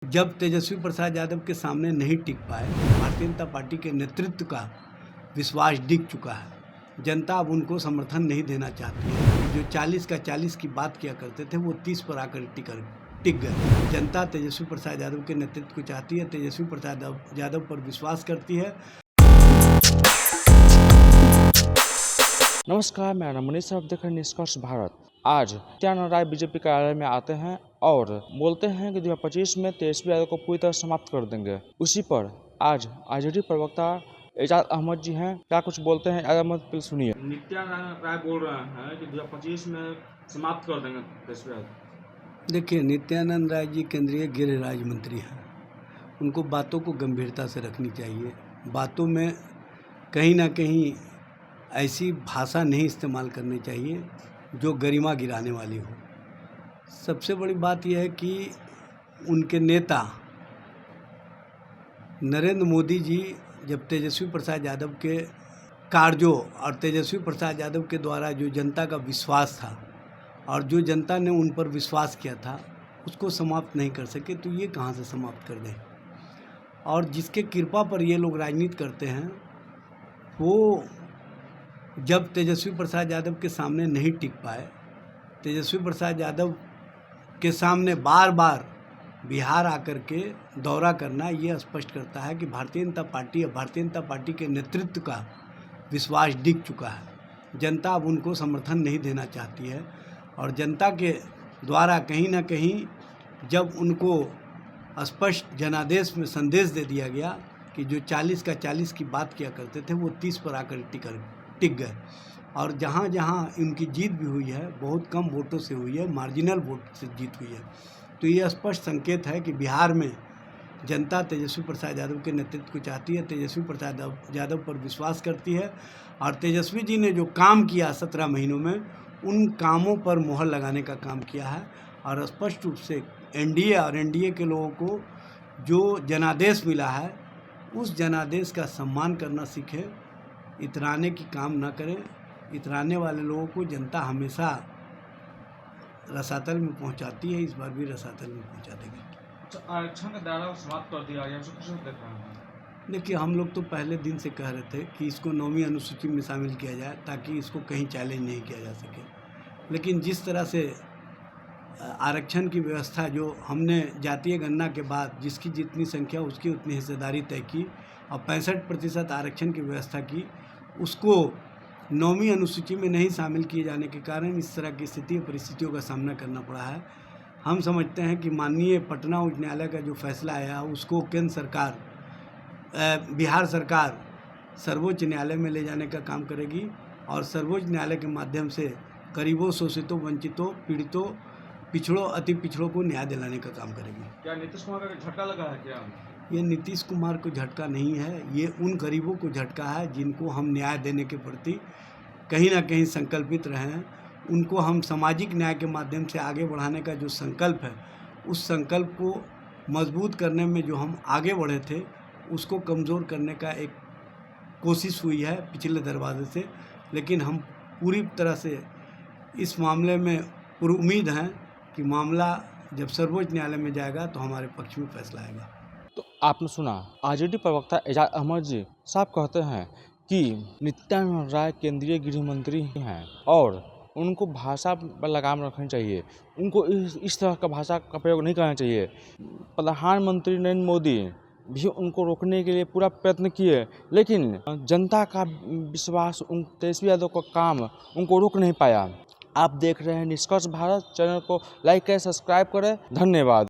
जब तेजस्वी प्रसाद यादव के सामने नहीं टिक पाए, भारतीय जनता पार्टी के नेतृत्व का विश्वास डिग चुका है। जनता अब उनको समर्थन नहीं देना चाहती है। जो 40 का 40 की बात किया करते थे वो 30 पर आकर टिक गए। जनता तेजस्वी प्रसाद यादव के नेतृत्व को चाहती है, तेजस्वी प्रसाद यादव पर विश्वास करती है। नमस्कार, मेरा नाम मनीष, आप देख रहे हैं निष्कर्ष भारत। आज नित्यानंद राय बीजेपी कार्यालय में आते हैं और बोलते हैं कि 2025 में तेजस्वी यादव को पूरी तरह समाप्त कर देंगे। उसी पर आज आरजेडी प्रवक्ता एजाज अहमद जी हैं, क्या कुछ बोलते हैं? एजाज अहमद, प्लीज सुनिए। नित्यानंद राय बोल रहे हैं कि 2025 में समाप्त कर देंगे तेजस्वी यादव। देखिए, नित्यानंद राय जी केंद्रीय गृह राज्य मंत्री हैं। उनको बातों को गंभीरता से रखनी चाहिए। बातों में कहीं ना कहीं ऐसी भाषा नहीं इस्तेमाल करनी चाहिए जो गरिमा गिराने वाली हो। सबसे बड़ी बात यह है कि उनके नेता नरेंद्र मोदी जी जब तेजस्वी प्रसाद यादव के कार्यों और तेजस्वी प्रसाद यादव के द्वारा जो जनता का विश्वास था और जो जनता ने उन पर विश्वास किया था उसको समाप्त नहीं कर सके, तो ये कहाँ से समाप्त कर दें। और जिसके कृपा पर ये लोग राजनीति करते हैं वो जब तेजस्वी प्रसाद यादव के सामने नहीं टिक पाए, तेजस्वी प्रसाद यादव के सामने बार बार बिहार आकर के दौरा करना ये स्पष्ट करता है कि भारतीय जनता पार्टी और भारतीय जनता पार्टी के नेतृत्व का विश्वास डिग चुका है। जनता अब उनको समर्थन नहीं देना चाहती है और जनता के द्वारा कहीं ना कहीं जब उनको स्पष्ट जनादेश में संदेश दे दिया गया कि जो 40 का 40 की बात किया करते थे वो 30 पर आकर टिक गए। और जहाँ जहाँ इनकी जीत भी हुई है बहुत कम वोटों से हुई है, मार्जिनल वोट से जीत हुई है। तो ये स्पष्ट संकेत है कि बिहार में जनता तेजस्वी प्रसाद यादव के नेतृत्व को चाहती है, तेजस्वी प्रसाद यादव पर विश्वास करती है और तेजस्वी जी ने जो काम किया 17 महीनों में उन कामों पर मोहर लगाने का काम किया है। और स्पष्ट रूप से एनडीए और एनडीए के लोगों को जो जनादेश मिला है उस जनादेश का सम्मान करना सीखें, इतराने की काम ना करें। इतराने वाले लोगों को जनता हमेशा रसातल में पहुंचाती है, इस बार भी रसातल में पहुंचा देगी। आरक्षण का दायरा समाप्त कर दिया गया, उसको देख रहे हैं। देखिए, हम लोग तो पहले दिन से कह रहे थे कि इसको 9वीं अनुसूची में शामिल किया जाए ताकि इसको कहीं चैलेंज नहीं किया जा सके। लेकिन जिस तरह से आरक्षण की व्यवस्था जो हमने जातीय गणना के बाद जिसकी जितनी संख्या उसकी उतनी हिस्सेदारी तय की और 65% आरक्षण की व्यवस्था की, उसको 9वीं अनुसूची में नहीं शामिल किए जाने के कारण इस तरह की स्थिति परिस्थितियों का सामना करना पड़ा है। हम समझते हैं कि माननीय पटना उच्च न्यायालय का जो फैसला आया उसको केंद्र सरकार, बिहार सरकार सर्वोच्च न्यायालय में ले जाने का काम करेगी और सर्वोच्च न्यायालय के माध्यम से गरीबों, शोषितों, वंचितों, पीड़ितों, पिछड़ों, अति पिछड़ों को न्याय दिलाने का काम करेगी। क्या नीतीश कुमार का झटका लगा है क्या? ये नीतीश कुमार को झटका नहीं है, ये उन गरीबों को झटका है जिनको हम न्याय देने के प्रति कहीं ना कहीं संकल्पित रहे हैं। उनको हम सामाजिक न्याय के माध्यम से आगे बढ़ाने का जो संकल्प है उस संकल्प को मजबूत करने में जो हम आगे बढ़े थे उसको कमज़ोर करने का एक कोशिश हुई है पिछले दरवाजे से। लेकिन हम पूरी तरह से इस मामले में पूरी उम्मीद है कि मामला जब सर्वोच्च न्यायालय में जाएगा तो हमारे पक्ष में फैसला आएगा। तो आपने सुना, आरजेडी प्रवक्ता एजाज अहमद जी साहब कहते हैं कि नित्यानंद राय केंद्रीय गृह मंत्री हैं और उनको भाषा पर लगाम रखनी चाहिए। उनको इस तरह का भाषा का प्रयोग नहीं करना चाहिए। प्रधानमंत्री नरेंद्र मोदी भी उनको रोकने के लिए पूरा प्रयत्न किए, लेकिन जनता का विश्वास तेजस्वी यादव का काम उनको रोक नहीं पाया। आप देख रहे हैं निष्कर्ष भारत। चैनल को लाइक करें, सब्सक्राइब करें। धन्यवाद।